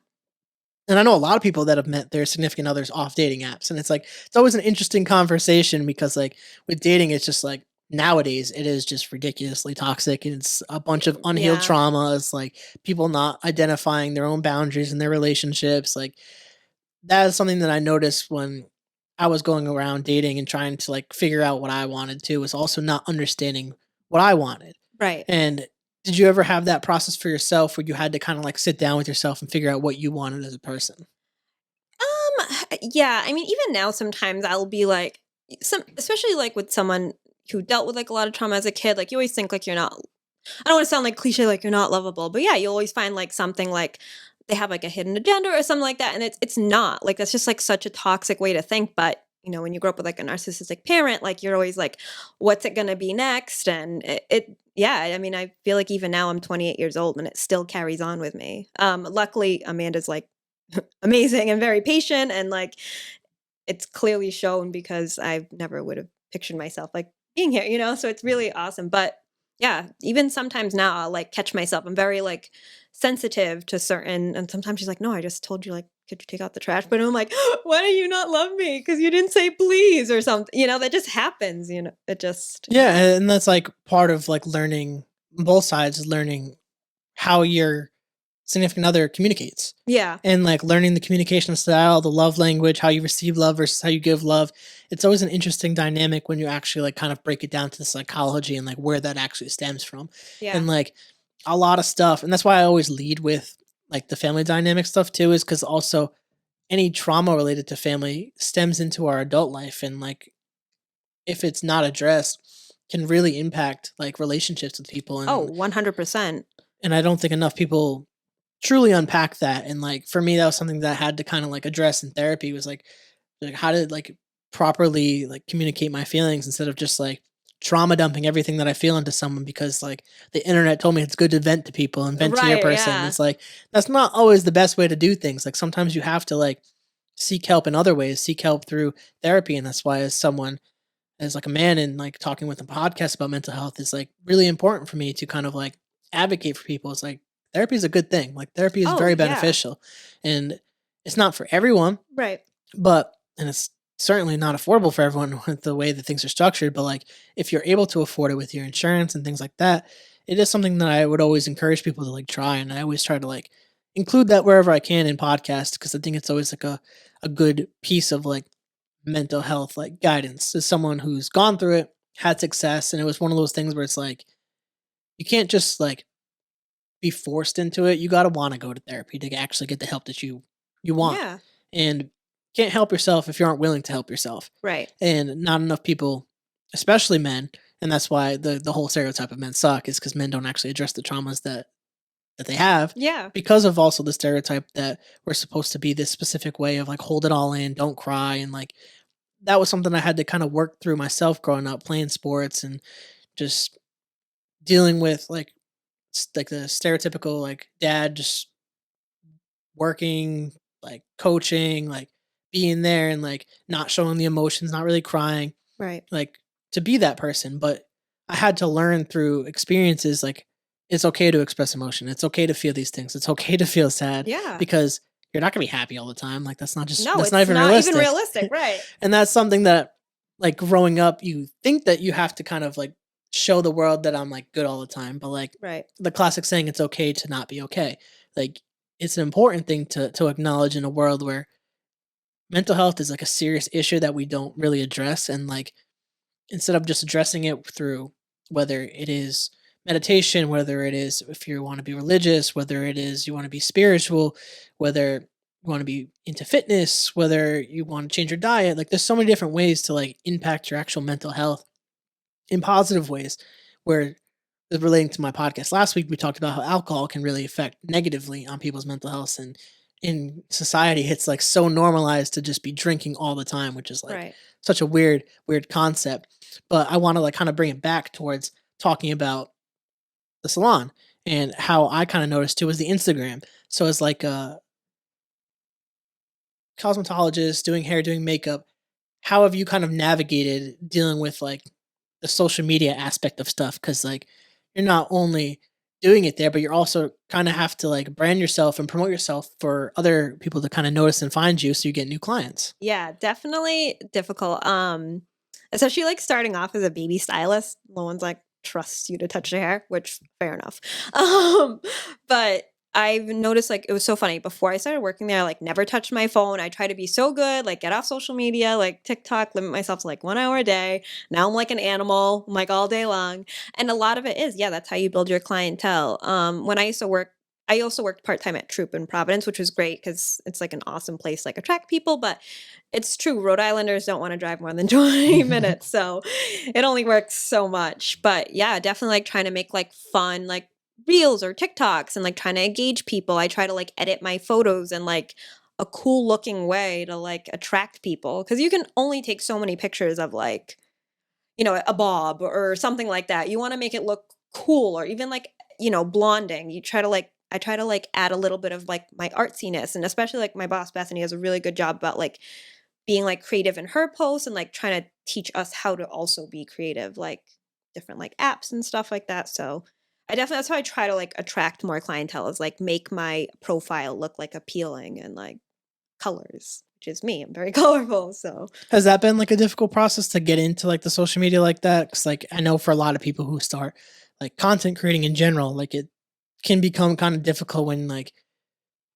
and I know a lot of people that have met their significant others off dating apps. And it's like, it's always an interesting conversation because, like, with dating, it's just like nowadays it is just ridiculously toxic. And it's a bunch of unhealed Yeah. trauma. It's like people not identifying their own boundaries in their relationships. Like, that is something that I noticed when I was going around dating and trying to like figure out what I wanted to, was also not understanding what I wanted. Right. And did you ever have that process for yourself where you had to kind of like sit down with yourself and figure out what you wanted as a person? Yeah, I mean, even now sometimes I'll be like especially like with someone who dealt with like a lot of trauma as a kid, like you always think like you're not, I don't want to sound like cliche, like you're not lovable, but yeah, you always find like something like they have like a hidden agenda or something like that, and it's not like, that's just like such a toxic way to think. But when you grow up with like a narcissistic parent, like you're always like, what's it gonna be next? And yeah, I mean, I feel like even now I'm 28 years old and it still carries on with me. Luckily Amanda's like amazing and very patient, and like it's clearly shown because I never would have pictured myself like being here, so it's really awesome. But yeah, even sometimes now I'll like catch myself, I'm very like sensitive to certain, and sometimes she's like, no, I just told you, like, could you take out the trash? But I'm like, why do you not love me? Because you didn't say please or something, that just happens, it just, Yeah, and that's like part of like learning, both sides is learning how your significant other communicates, yeah. and like learning the communication style, the love language, how you receive love versus how you give love. It's always an interesting dynamic when you actually like kind of break it down to the psychology and like where that actually stems from. Yeah. And like a lot of stuff, and that's why I always lead with like the family dynamic stuff too, is because also any trauma related to family stems into our adult life, and like if it's not addressed can really impact like relationships with people. Oh, And 100%. I don't think enough people truly unpack that. And like for me, that was something that I had to kind of like address in therapy, was like how to like properly like communicate my feelings instead of just like trauma dumping everything that I feel into someone because like the internet told me it's good to vent to people and vent to your Right, person. yeah. It's like that's not always the best way to do things. Like sometimes you have to like seek help in other ways, seek help through therapy. And that's why as someone, as like a man, and like talking with a podcast about mental health is like really important for me to kind of like advocate for people. It's like therapy is a good thing. Like therapy is Oh, very yeah. beneficial, and it's not for everyone, Right. but and it's certainly not affordable for everyone with the way that things are structured. But like if you're able to afford it with your insurance and things like that, it is something that I would always encourage people to like try. And I always try to like include that wherever I can in podcasts because I think it's always like a good piece of like mental health like guidance as someone who's gone through it, had success, and it was one of those things where it's like you can't just like be forced into it. You got to want to go to therapy to actually get the help that you want. Yeah. And can't help yourself if you aren't willing to help yourself. Right. And not enough people, especially men, and that's why the whole stereotype of men suck, is because men don't actually address the traumas that they have, Yeah. because of also the stereotype that we're supposed to be this specific way of like hold it all in, don't cry, and like that was something I had to kind of work through myself growing up playing sports and just dealing with like like the stereotypical like dad just working, like coaching, like being there and like not showing the emotions, not really crying, Right. like to be that person. But I had to learn through experiences like it's okay to express emotion. It's okay to feel these things. It's okay to feel sad Yeah. because you're not gonna be happy all the time. Like that's not just No, that's it's not even not realistic. even realistic. Right. And that's something that like growing up you think that you have to kind of like show the world that I'm like good all the time, but like Right. the classic saying it's okay to not be okay. Like it's an important thing to acknowledge in a world where mental health is like a serious issue that we don't really address. And like instead of just addressing it through whether it is meditation, whether it is if you want to be religious, whether it is you want to be spiritual, whether you want to be into fitness, whether you want to change your diet, like there's so many different ways to like impact your actual mental health in positive ways where relating to my podcast last week, we talked about how alcohol can really affect negatively on people's mental health. And in society, it's like so normalized to just be drinking all the time, which is like Right. such a weird concept. But I want to like kind of bring it back towards talking about the salon, and how I kind of noticed too was the Instagram. So as like a cosmetologist doing hair, doing makeup, how have you kind of navigated dealing with like the social media aspect of stuff? Because like you're not only doing it there, but you're also kind of have to like brand yourself and promote yourself for other people to kind of notice and find you, so you get new clients. Yeah, definitely difficult. Especially like starting off as a baby stylist. No one's like trusts you to touch their hair, which fair enough. Um, but I've noticed like it was so funny. Before I started working there, I like never touched my phone. I try to be so good, like get off social media, like TikTok, limit myself to like 1 hour a day. Now I'm like an animal, I'm like all day long. And a lot of it is, yeah, that's how you build your clientele. When I used to work, I also worked part time at Troop in Providence, which was great because it's like an awesome place, like attract people. But it's true, Rhode Islanders don't want to drive more than 20 minutes, so it only works so much. But yeah, definitely like trying to make like fun, like reels or TikToks and like trying to engage people. I try to like edit my photos in like a cool looking way to like attract people because you can only take so many pictures of like, a bob or something like that. You want to make it look cool or even like, blonding. I try to like add a little bit of like my artsiness, and especially like my boss Bethany has a really good job about like being like creative in her posts and like trying to teach us how to also be creative, like different like apps and stuff like that. So that's how I try to like attract more clientele, is like make my profile look like appealing and like colors, which is me. I'm very colorful. So Has that been like a difficult process to get into like the social media like that? Because like I know for a lot of people who start like content creating in general, like it can become kind of difficult when like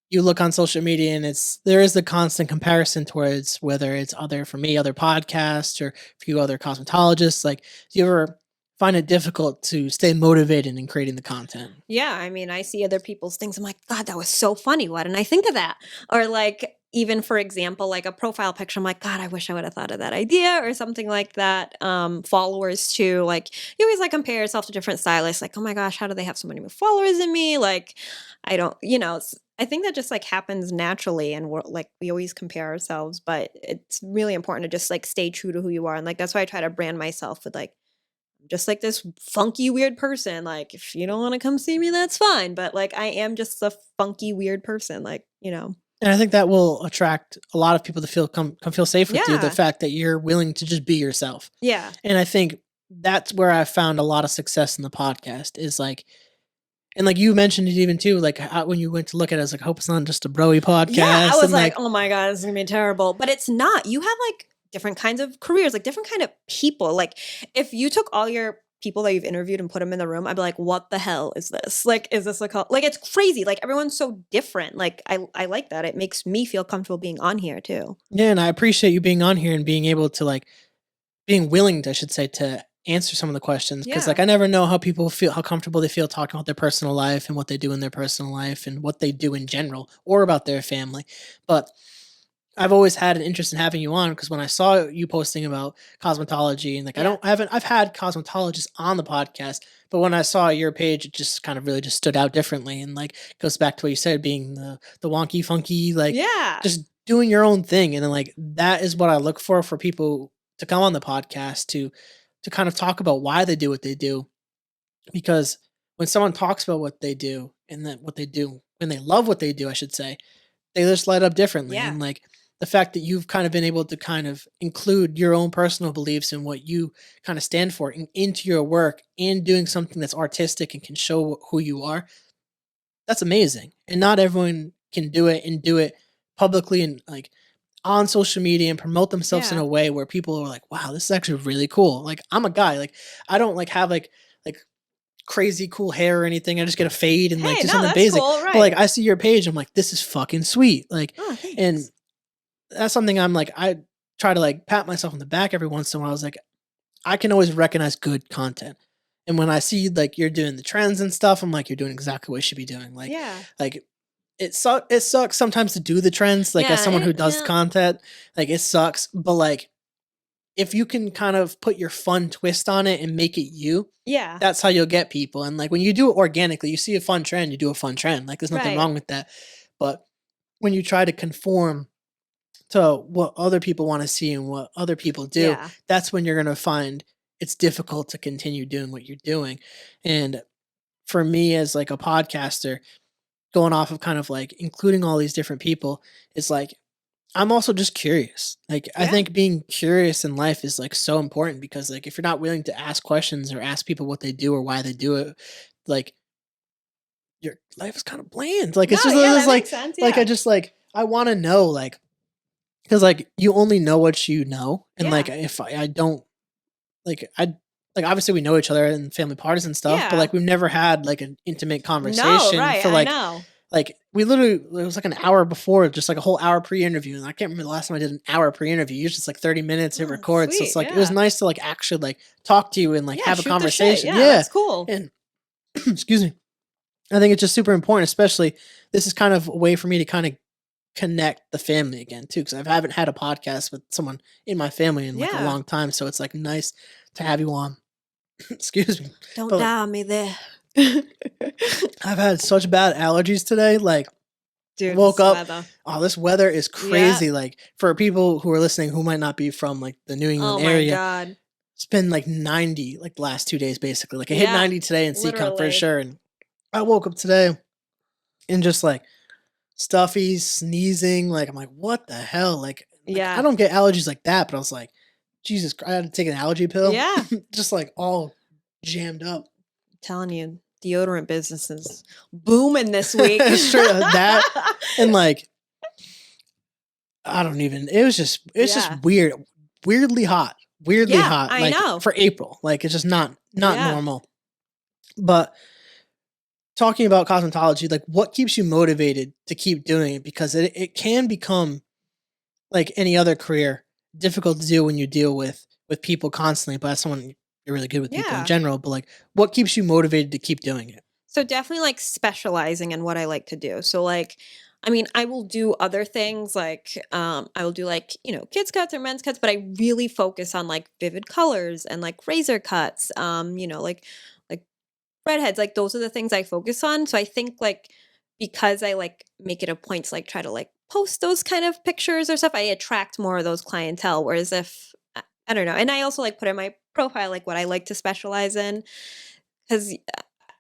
you look on social media and there is the constant comparison towards whether it's other podcasts or a few other cosmetologists. Like, do you ever find it difficult to stay motivated in creating the content? yeah, I mean, I see other people's things. I'm like, God, that was so funny. Why didn't I think of that? Or like, even for example, like a profile picture, I'm like, God, I wish I would have thought of that idea or something like that. Followers too, like you always like compare yourself to different stylists. Like, oh my gosh, how do they have so many more followers than me? Like, I don't, I think that just like happens naturally, and we always compare ourselves. But it's really important to just like stay true to who you are, and like that's why I try to brand myself with like just like this funky weird person. Like if you don't want to come see me, that's fine, but like I am just a funky weird person, like. And I think that will attract a lot of people to come feel safe with you. The Yeah. fact that you're willing to just be yourself. Yeah. And I think that's where I found a lot of success in the podcast is like, and like you mentioned it even too, like how, when you went to look at it, I was like, I hope it's not just a broy podcast. Yeah, I was and like, oh my God, this is gonna be terrible. But it's not. You have like different kinds of careers, like different kind of people. Like if you took all your people that you've interviewed and put them in the room, I'd be like, what the hell is this? Like, is this like it's crazy. Like everyone's so different. Like I like that. It makes me feel comfortable being on here too. Yeah, and I appreciate you being on here and being able to like being willing to, I should say, to answer some of the questions, because like Yeah. I never know how people feel, how comfortable they feel talking about their personal life and what they do in their personal life and what they do in general or about their family. But I've always had an interest in having you on because when I saw you posting about cosmetology and like Yeah. I've had cosmetologists on the podcast, but when I saw your page, it just kind of really just stood out differently, and like goes back to what you said, being the wonky funky, like Yeah. just doing your own thing. And then like that is what I look for people to come on the podcast to kind of talk about why they do what they do. Because when someone talks about what they do and then what they do, when they love what they do, I should say, they just light up differently. Yeah. And like the fact that you've kind of been able to kind of include your own personal beliefs and what you kind of stand for into your work and doing something that's artistic and can show who you are, that's amazing. And not everyone can do it and do it publicly and like on social media and promote themselves in Yeah. a way where people are like, wow, this is actually really cool. Like I'm a guy, like I don't like have like crazy cool hair or anything. I just get a fade and like Hey, do no, something that's basic. cool, But like right. I see your page, I'm like, this is fucking sweet. Like, Oh, and thanks. that's something I'm like, I try to like pat myself on the back every once in a while. I was like, I can always recognize good content. And when I see like you're doing the trends and stuff, I'm like, you're doing exactly what you should be doing. Yeah. Like it sucks sometimes to do the trends. Like as Yeah. someone who does Yeah. content, like it sucks. But like if you can kind of put your fun twist on it and make it you, Yeah. that's how you'll get people. And like when you do it organically, you see a fun trend, you do a fun trend. Like there's nothing Right. wrong with that. But when you try to conform to what other people want to see and what other people do, Yeah. that's when you're going to find it's difficult to continue doing what you're doing. And for me as like a podcaster, going off of kind of like including all these different people, is like I'm also just curious. Like I Yeah. think being curious in life is like so important because like if you're not willing to ask questions or ask people what they do or why they do it, like your life is kind of bland. Like No, it's just yeah, it's that like makes sense. like I Yeah. just like I want to know like because like you only know what you know and like Yeah. if I don't like obviously we know each other in family parties and stuff, but Yeah. like we've never had like an intimate No, conversation right. for I know. like we literally it was like an hour before, just like a whole hour pre-interview, and I can't remember the last time I did an hour pre-interview. Usually it's like 30 minutes, hit Oh, record. So it's sweet. like it was Yeah. nice to like actually like talk to you and like Yeah. have a Shoot the shit. conversation. Yeah. Yeah. That's cool. And excuse me. I think it's just super important, especially this is kind of a way for me to kind of connect the family again too, because I haven't had a podcast with someone in my family in like a Yeah. long time. So it's like nice to have you on. Excuse me. Don't But like, die on me there. I've had such bad allergies today. Like Dude, woke this up. weather. Oh, this weather is Yeah. crazy. Like for people who are listening who might not be from like the New England Oh my area, God. it's been like 90 like the last 2 days basically. Like it hit Yeah. 90 today in Seacon for Literally. sure. And I woke up today and just like stuffy, sneezing. Like I'm like, what the hell? Like I Yeah. don't get allergies like that, but I was like, Jesus Christ, I had to take an allergy pill. Yeah. Just like all jammed up. Telling you, deodorant business is booming this week. Straight that and like I don't even. It was just. It's Yeah. just weird. Weirdly hot. Weirdly Yeah, hot. I Like know. for April. Like it's just not Yeah. normal. But talking about cosmetology, like what keeps you motivated to keep doing it? Because it can become like any other career difficult to do when you deal with people constantly. But as someone you're really good with people in Yeah. general. But like, what keeps you motivated to keep doing it? So definitely like specializing in what I like to do. So like, I mean, I will do other things like I will do like, kids cuts or men's cuts, but I really focus on like vivid colors and like razor cuts, like redheads, like those are the things I focus on. So I think like because I like make it a point to like try to like post those kind of pictures or stuff, I attract more of those clientele. Whereas if I don't know, and I also like put in my profile like what I like to specialize in because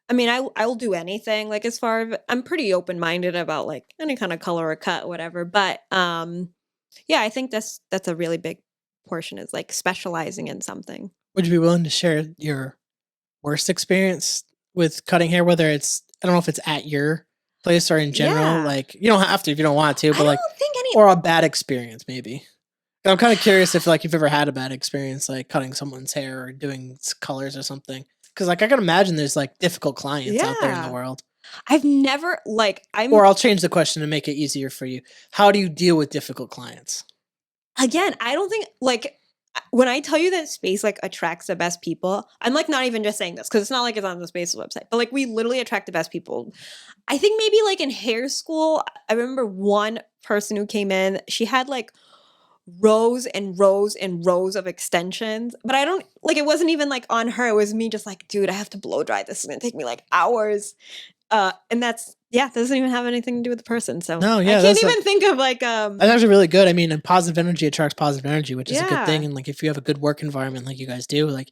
I mean, I'll do anything. Like as far as I'm pretty open minded about like any kind of color or cut, whatever. But yeah, I think that's a really big portion is like specializing in something. Would you be willing to share your worst experience with cutting hair? Whether it's I don't know if it's at your place or in general. Yeah. Like you don't have to if you don't want to, I but don't like think any. or a bad experience maybe. I'm kind of curious if like you've ever had a bad experience like cutting someone's hair or doing colors or something. Because like I can imagine there's like difficult clients out there in the Yeah. world. I've never like Or I'll change the question to make it easier for you. How do you deal with difficult clients? again, I don't think like when I tell you that space like attracts the best people, I'm like not even just saying this because it's not like it's on the space website, but like we literally attract the best people. I think maybe like in hair school, I remember one person who came in, she had like rows and rows and rows of extensions, but I don't like it wasn't even like on her. It was me just like, dude, I have to blow dry this. It's gonna take me like hours. And that's doesn't even have anything to do with the person. So No, yeah, I can't that's even think of like That's actually really good. I mean, and positive energy attracts positive energy, which is a good thing. Yeah. And like if you have a good work environment like you guys do, like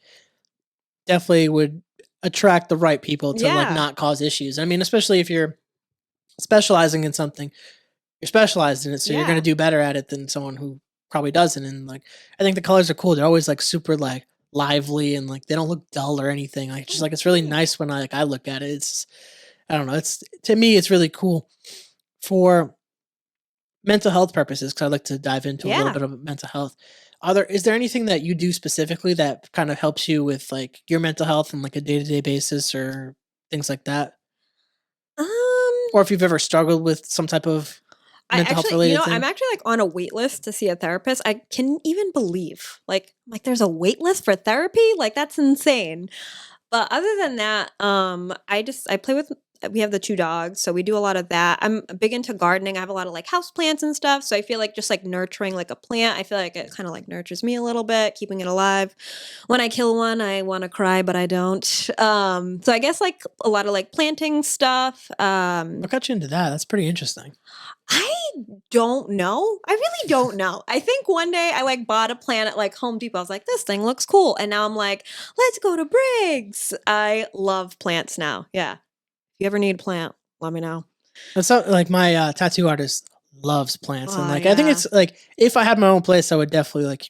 definitely would attract the right people to like Yeah. not cause issues. I mean, especially if you're specializing in something, you're specialized in it, so you're Yeah. gonna do better at it than someone who probably doesn't. And like I think the colors are cool. They're always like super like lively and like they don't look dull or anything. Like just like it's really nice when I look at it. It's I don't know. It's to me it's really cool for mental health purposes because I like to dive into a little Yeah. bit of mental health. Is there anything that you do specifically that kind of helps you with like your mental health on like a day-to-day basis or things like that? Um Or if you've ever struggled with some type of I mental health actually, related thing? I'm actually like on a wait list to see a therapist. I can even believe like there's a wait list for therapy? Like that's insane. But other than that, I play with we have the 2 dogs, so we do a lot of that. I'm big into gardening. I have a lot of like house plants and stuff. So I feel like just like nurturing like a plant, I feel like it kind of like nurtures me a little bit, keeping it alive. When I kill one, I want to cry, but I don't. So I guess like a lot of like planting stuff. What got you into that? That's pretty interesting. I don't know. I really don't know. I think one day I like bought a plant at like Home Depot. I was like, this thing looks cool. And now I'm like, let's go to Briggs. I love plants now. Yeah. If you ever need a plant, let me know. That's not, like my tattoo artist loves plants. And Oh, like, I think yeah. it's like, if I had my own place, I would definitely like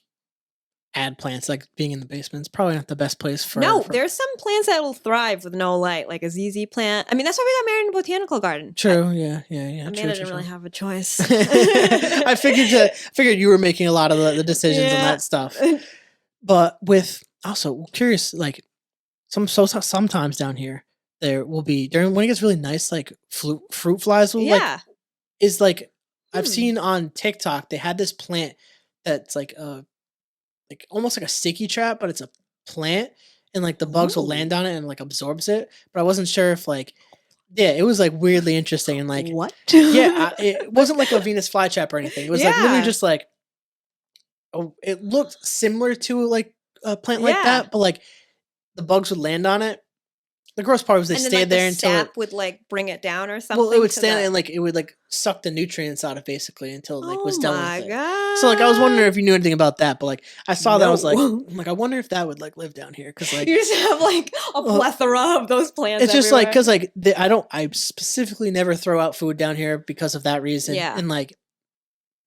add plants. Like being in the basement is probably not the best place for. No, there's some plants that will thrive with no light, like a ZZ plant. I mean, that's why we got married in a botanical garden. True. Yeah. Amanda didn't really have a choice. I figured you were making a lot of the decisions on that stuff. But with also curious, like sometimes down here there will be during when it gets really nice, like fruit flies will Yeah. I've seen on TikTok they had this plant that's like almost like a sticky trap, but it's a plant, and like the bugs will land on it and like absorbs it. But I wasn't sure if like it was like weirdly interesting and like What? it wasn't like a Venus flytrap or anything. It was like literally Yeah. just like it looked similar to like a plant like Yeah. that, but like the bugs would land on it. The gross part was they And then stayed like there the until sap would like bring it down or something. well, it would to stand the- and like it would like suck the nutrients out of basically until it like was Oh done my with it. god! So like I was wondering if you knew anything about that, but like I saw that I was like, No. I'm like I wonder if that would like live down here because like You just have like a plethora of those plants. it's just like everywhere. because like I specifically never throw out food down here because of that reason. Yeah. And like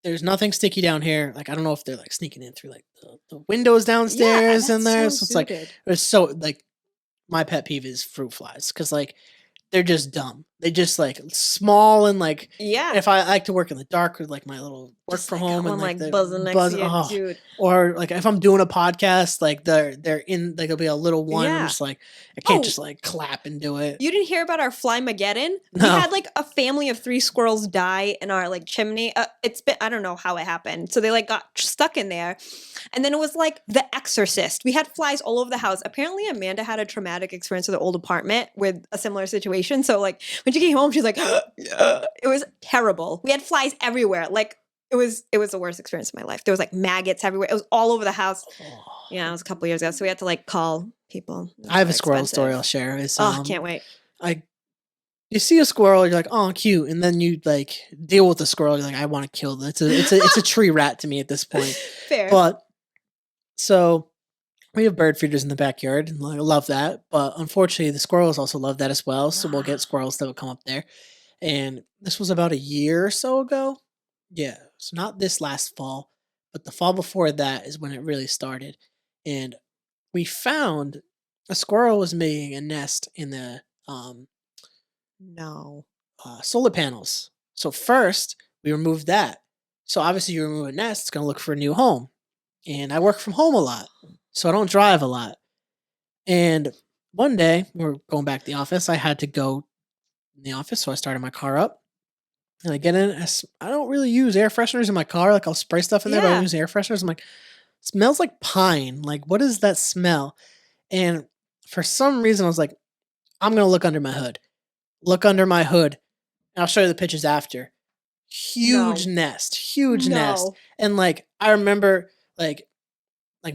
there's nothing sticky down here. Like I don't know if they're like sneaking in through like the windows downstairs in there. So it's like it's so like my pet peeve is fruit flies because like they're just dumb. They just like small and like if I like to work in the dark with like my little work Just, from like, home got and one, like like, the buzzing next to you, dude. or like if I'm doing a podcast like they're in like there'll be a little one. Yeah. I'm just like I can't Oh. just like clap and do it. You didn't hear about our Flymageddon? We No. had like a family of 3 squirrels die in our like chimney. It's been I don't know how it happened. So they like got stuck in there. And then it was like The Exorcist. We had flies all over the house. Apparently Amanda had a traumatic experience with her old apartment with a similar situation. So like when she came home, she's like, it was terrible. We had flies everywhere. Like it was the worst experience of my life. There was like maggots everywhere. It was all over the house. Yeah, it was a couple years ago. So we had to like call people. I have a squirrel story I'll share. Is Can't wait. You see a squirrel, you're like, oh, cute, and then you like deal with the squirrel. You're like, I want to kill them. It's a tree rat to me at this point. Fair. But so we have bird feeders in the backyard, and I love that. But unfortunately, the squirrels also love that as well. So we'll get squirrels that will come up there. And this was about a year or so ago. Yeah, so not this last fall, but the fall before that is when it really started. And we found a squirrel was making a nest in the No. solar panels. So first we removed that. So obviously you remove a nest, it's gonna look for a new home. And I work from home a lot, so I don't drive a lot. And one day we're going back to the office. I had to go in the office, so I started my car up. And I get in. I don't really use air fresheners in my car. Like I'll spray stuff in there, but I don't use air fresheners. I'm like, smells like pine. Like what is that smell? And for some reason I was like, I'm gonna look under my hood. Look under my hood. And I'll show you the pictures after. Huge nest. And like I remember like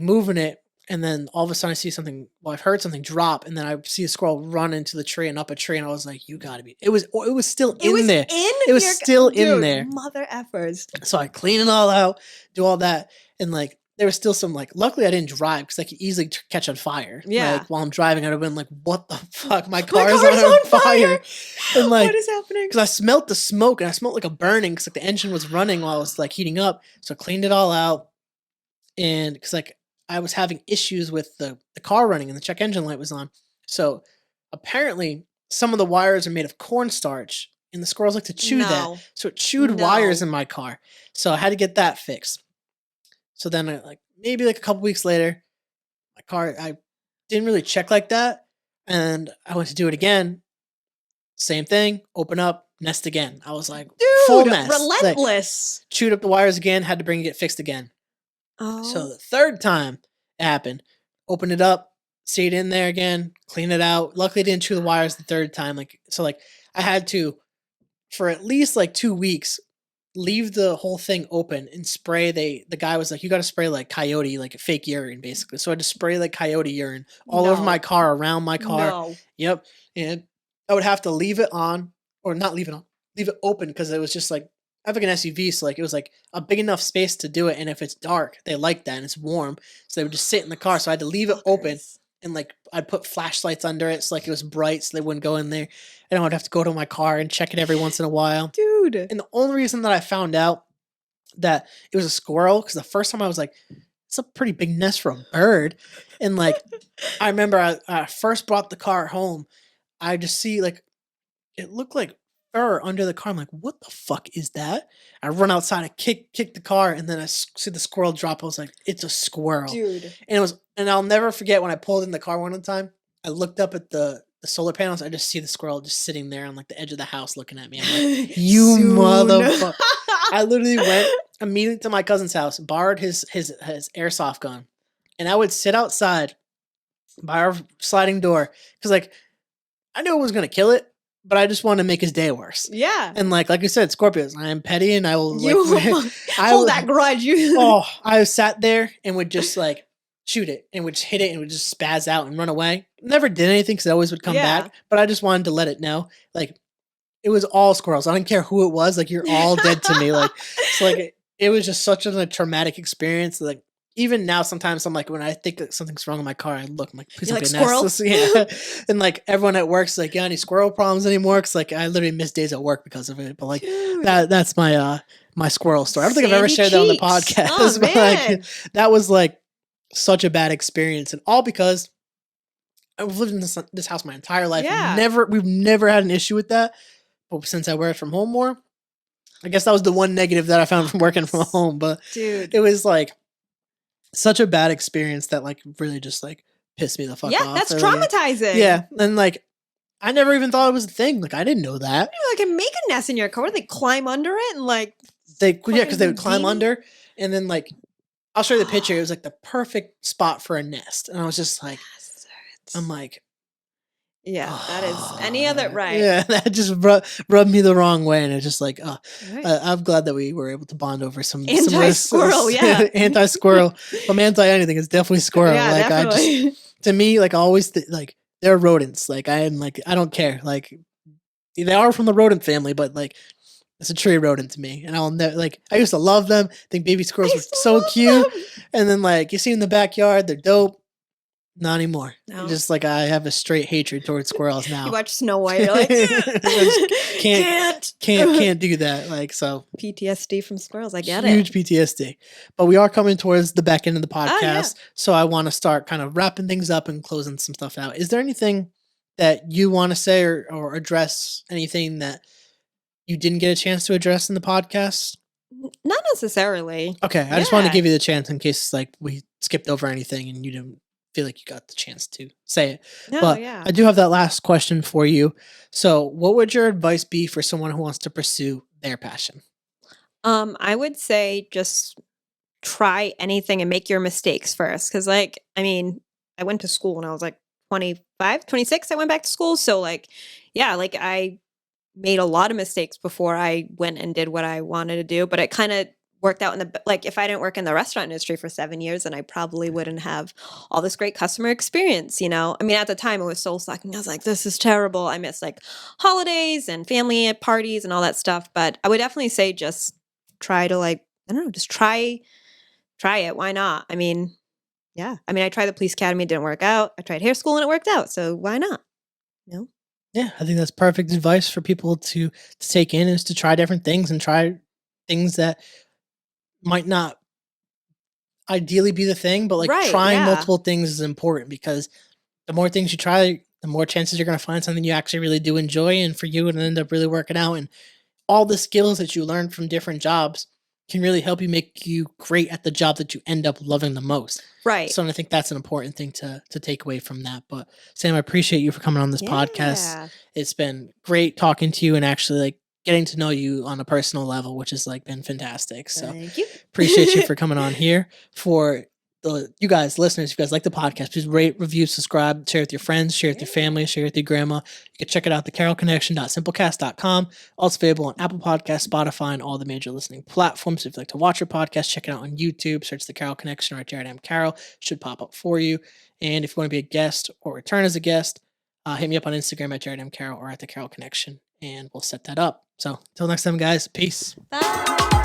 moving it, and then all of a sudden I see something. Well, I've heard something drop, and then I see a squirrel run into the tree and up a tree, and I was like, "You gotta be!" It was still in there. It was still in there. Mother effers. So I clean it all out, do all that, and like there was still some like. Luckily, I didn't drive because I could easily catch on fire. Yeah. Like while I'm driving, I'd have been like, "What the fuck? My car's on fire!" And like, what is happening? because I smelt the smoke and I smelt like a burning because like the engine was running while it was like heating up. So I cleaned it all out, and because like I was having issues with the car running and the check engine light was on. So apparently some of the wires are made of cornstarch, and the squirrels like to chew that. So it chewed wires in my car. So I had to get that fixed. So then maybe like a couple weeks later, my car, I didn't really check like that. And I went to do it again. Same thing, open up, nest again. I was like, Dude, full nest. relentless. Like, chewed up the wires again, had to bring it fixed again. Oh. So the third time it happened, open it up, see it in there again, clean it out. Luckily, I didn't chew the wires the third time. Like I had to, for at least like 2 weeks, leave the whole thing open and spray. The guy was like, you got to spray like coyote, like a fake urine, basically. So I had to spray like coyote urine all over my car, around my car. No. Yep. And I would have to leave it on, or not leave it on, leave it open, because it was just like, I have like an SUV, so like it was like a big enough space to do it. And if it's dark, they like that, and it's warm, so they would just sit in the car. So I had to leave it open, and like I'd put flashlights under it, so like it was bright, so they wouldn't go in there. And I would have to go to my car and check it every once in a while. Dude. And the only reason that I found out that it was a squirrel, because the first time I was like, it's a pretty big nest for a bird. And like, I remember I first brought the car home, I just see like, it looked like fur under the car. I'm like, what the fuck is that? I run outside, I kick the car, and then I see the squirrel drop. I was like, it's a squirrel. Dude. And I'll never forget when I pulled in the car one time, I looked up at the solar panels. I just see the squirrel just sitting there on like the edge of the house looking at me. I'm like, you motherfucker. I literally went immediately to my cousin's house, borrowed his airsoft gun, and I would sit outside by our sliding door, because like I knew it was gonna kill it, but I just wanted to make his day worse. Yeah. And like you said, Scorpios, I am petty, and I will hold that grudge. I sat there and would just like shoot it, and would just hit it, and would just spaz out and run away. Never did anything, because it always would come back, but I just wanted to let it know, like, it was all squirrels. I don't care who it was. Like, you're all dead to me. Like, so like it was just such a traumatic experience. Like, even now, sometimes I'm like, when I think that something's wrong with my car, I look, I'm like, please don't be squirrels. Yeah. And like everyone at work's like, yeah, any squirrel problems anymore? Because like I literally miss days at work because of it. But like that's my my squirrel story. I don't think I've ever shared that on the podcast. Oh, but like that was like such a bad experience, and all because I've lived in this house my entire life. Yeah. We've never had an issue with that. But since I work from home more, I guess that was the one negative that I found from working from home. But dude, it was like such a bad experience that like really just like pissed me the fuck off. Yeah, that's traumatizing. Yeah, and like I never even thought it was a thing. Like I didn't know that. You know, like, make a nest in your car. They climb under it and like because they would climb under, and then like I'll show you the picture. It was like the perfect spot for a nest, and I was just like, I'm like. Yeah, that is any other right. Yeah, that just rubbed me the wrong way, and it's just like, I'm glad that we were able to bond over some anti-squirrel, anti-squirrel. I'm anti anything. It's definitely squirrel. Yeah, like definitely. To me, like I always like they're rodents. Like I don't care. Like they are from the rodent family, but like it's a tree rodent to me, and I'll never like. I used to love them. Think baby squirrels were so cute, and then like you see them in the backyard, they're dope. Not anymore. No. Just like I have a straight hatred towards squirrels now. You watch Snow White, you're like, can't do that. Like so, PTSD from squirrels. I get huge it. PTSD. But we are coming towards the back end of the podcast, so I want to start kind of wrapping things up and closing some stuff out. Is there anything that you want to say or address? Anything that you didn't get a chance to address in the podcast? Not necessarily. Okay, I just wanted to give you the chance in case like we skipped over anything and you didn't feel like you got the chance to say it. No, but I do have that last question for you. So what would your advice be for someone who wants to pursue their passion? I would say just try anything and make your mistakes first. Cause like, I mean, I went to school when I was like 25, 26, I went back to school. So like, yeah, like I made a lot of mistakes before I went and did what I wanted to do, but it kind of worked out like if I didn't work in the restaurant industry for 7 years, then I probably wouldn't have all this great customer experience, you know? I mean, at the time it was soul sucking. I was like, this is terrible. I miss like holidays and family parties and all that stuff. But I would definitely say just try to like, I don't know, just try it. Why not? I mean, yeah. I mean, I tried the police academy, it didn't work out. I tried hair school and it worked out. So why not? You know? Yeah, I think that's perfect advice for people to take in, is to try different things and try things that might not ideally be the thing, but like trying multiple things is important, because the more things you try, the more chances you're going to find something you actually really do enjoy, and for you it'll end up really working out. And all the skills that you learn from different jobs can really help you make you great at the job that you end up loving the most. Right. So I think that's an important thing to take away from that. But Sam, I appreciate you for coming on this podcast. It's been great talking to you and actually like getting to know you on a personal level, which has like been fantastic. So thank you. Appreciate you for coming on here. For you guys, listeners, if you guys like the podcast, please rate, review, subscribe, share with your friends, share with your family, share with your grandma. You can check it out, thecarrollconnection.simplecast.com. Also available on Apple Podcasts, Spotify, and all the major listening platforms. If you'd like to watch your podcast, check it out on YouTube. Search The Carroll Connection or Jared M. Carroll. Should pop up for you. And if you want to be a guest or return as a guest, hit me up on Instagram at Jared M. Carroll or at The Carroll Connection, and we'll set that up. So until next time, guys, peace. Bye.